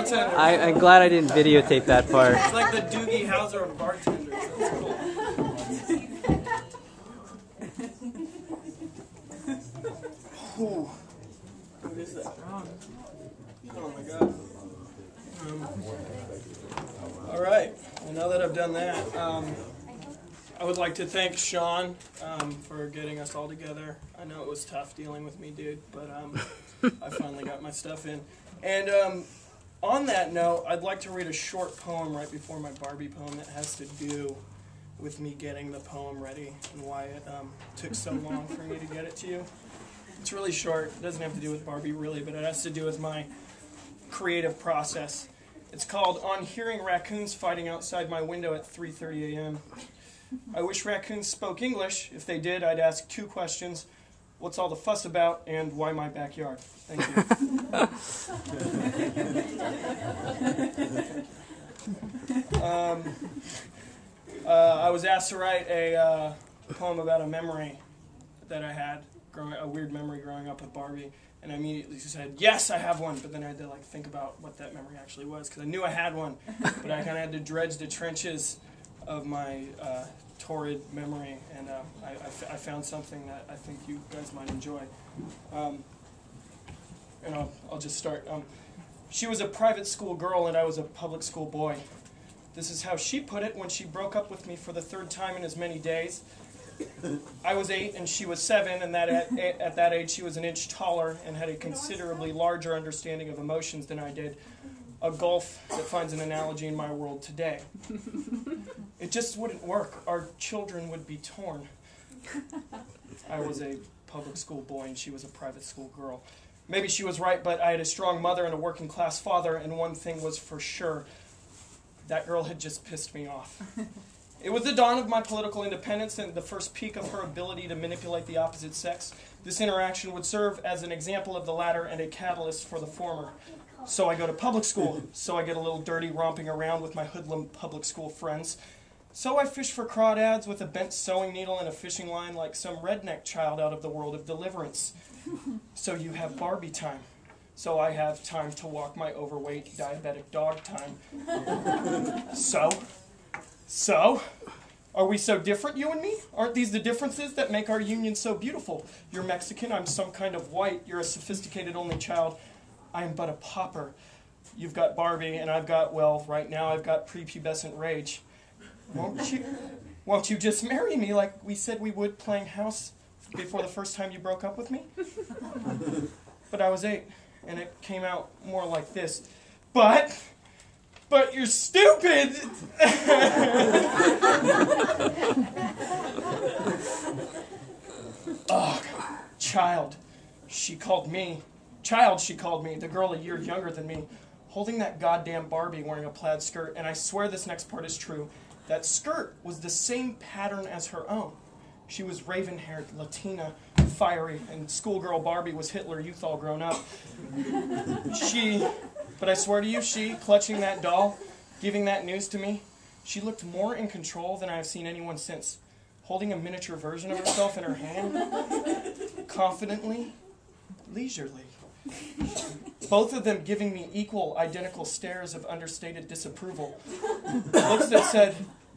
bartender. I'm glad I didn't videotape that part. It's like the Doogie Howser of bartenders. That's cool. Ooh. What is that? Oh my god. All right. Well, now that I've done that, I would like to thank Sean for getting us all together. I know it was tough dealing with me, dude, but I finally got my stuff in. And on that note, I'd like to read a short poem right before my Barbie poem that has to do with me getting the poem ready and why it took so long for me to get it to you. It's really short. It doesn't have to do with Barbie, really, but it has to do with my creative process. It's called On Hearing Raccoons Fighting Outside My Window at 3:30 a.m. I wish raccoons spoke English. If they did, I'd ask 2 questions. What's all the fuss about, and why my backyard? Thank you. I was asked to write a poem about a memory that I had, a weird memory growing up with Barbie. And I immediately said, yes, I have one. But then I had to think about what that memory actually was, because I knew I had one. But I kind of had to dredge the trenches of my torrid memory, and I found something that I think you guys might enjoy. And I'll just start. She was a private school girl, and I was a public school boy. This is how she put it when she broke up with me for the 3rd time in as many days. I was 8 and she was 7, and that at that age she was an inch taller and had a considerably larger understanding of emotions than I did. A gulf that finds an analogy in my world today. It just wouldn't work. Our children would be torn. I was a public school boy and she was a private school girl. Maybe she was right, but I had a strong mother and a working class father, and one thing was for sure. That girl had just pissed me off. It was the dawn of my political independence and the first peak of her ability to manipulate the opposite sex. This interaction would serve as an example of the latter and a catalyst for the former. So I go to public school. So I get a little dirty romping around with my hoodlum public school friends. So I fish for crawdads with a bent sewing needle and a fishing line like some redneck child out of the world of deliverance. So you have Barbie time. So I have time to walk my overweight diabetic dog time. So, are we so different, you and me? Aren't these the differences that make our union so beautiful? You're Mexican, I'm some kind of white. You're a sophisticated only child. I am but a pauper. You've got Barbie, and I've got, well, right now I've got prepubescent rage. Won't you just marry me like we said we would, playing house before the first time you broke up with me? But I was 8, and it came out more like this. But you're stupid! Oh, child, she called me. Child, she called me, the girl a year younger than me, holding that goddamn Barbie wearing a plaid skirt, and I swear this next part is true. That skirt was the same pattern as her own. She was raven-haired, Latina, fiery, and schoolgirl Barbie was Hitler, youth all grown up. But I swear to you, she, clutching that doll, giving that news to me, she looked more in control than I have seen anyone since, holding a miniature version of herself in her hand, confidently, leisurely. Both of them giving me equal, identical stares of understated disapproval. Looks that said,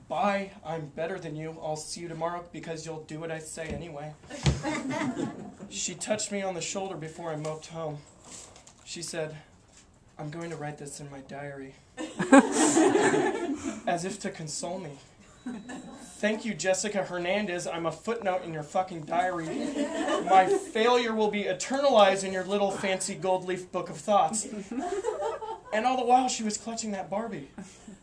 bye, I'm better than you, I'll see you tomorrow because you'll do what I say anyway. She touched me on the shoulder before I moped home. She said, I'm going to write this in my diary. As if to console me. Thank you, Jessica Hernandez. I'm a footnote in your fucking diary. My failure will be eternalized in your little fancy gold leaf book of thoughts. And all the while she was clutching that Barbie.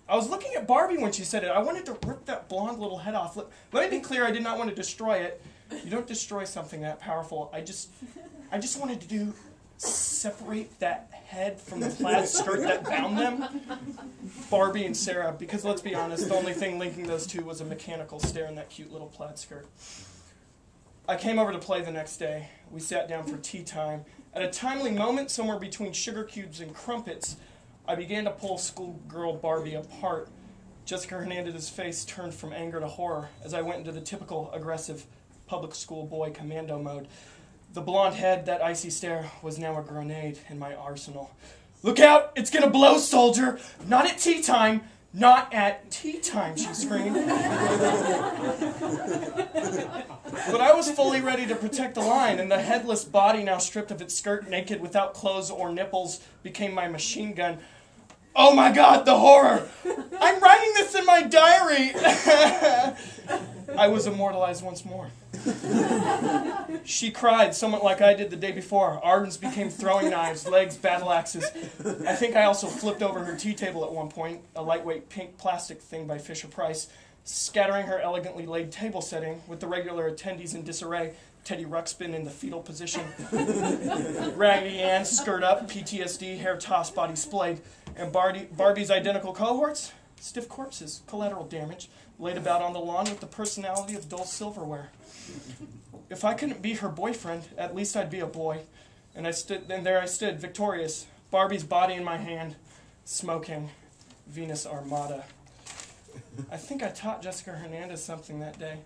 I was looking at Barbie when she said it. I wanted to rip that blonde little head off. Let me be clear, I did not want to destroy it. You don't destroy something that powerful. I just wanted to separate that head from the plaid skirt that bound them, Barbie and Sarah, because let's be honest, the only thing linking those two was a mechanical stare in that cute little plaid skirt. I came over to play the next day. We sat down for tea time. At a timely moment, somewhere between sugar cubes and crumpets, I began to pull schoolgirl Barbie apart. Jessica Hernandez's face turned from anger to horror as I went into the typical aggressive public school boy commando mode. The blonde head, that icy stare, was now a grenade in my arsenal. "Look out, it's gonna blow, soldier! Not at tea time! Not at tea time," she screamed. But I was fully ready to protect the line, and the headless body, now stripped of its skirt, naked, without clothes or nipples, became my machine gun. Oh my God, the horror! I'm writing this in my diary! I was immortalized once more. She cried, somewhat like I did the day before. Arms became throwing knives, legs battle axes. I think I also flipped over her tea table at one point, a lightweight pink plastic thing by Fisher-Price, scattering her elegantly laid table setting with the regular attendees in disarray. Teddy Ruxpin in the fetal position. Raggedy Ann, skirt up, PTSD, hair tossed, body splayed. And Barbie's identical cohorts? Stiff corpses, collateral damage, laid about on the lawn with the personality of dull silverware. If I couldn't be her boyfriend, at least I'd be a boy. And there I stood, victorious, Barbie's body in my hand, smoking Venus Armada. I think I taught Jessica Hernandez something that day.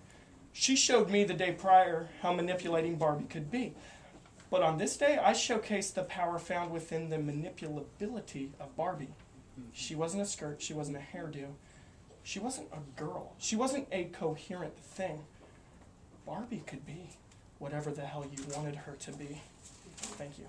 She showed me the day prior how manipulating Barbie could be. But on this day, I showcased the power found within the manipulability of Barbie. She wasn't a skirt. She wasn't a hairdo. She wasn't a girl. She wasn't a coherent thing. Barbie could be whatever the hell you wanted her to be. Thank you.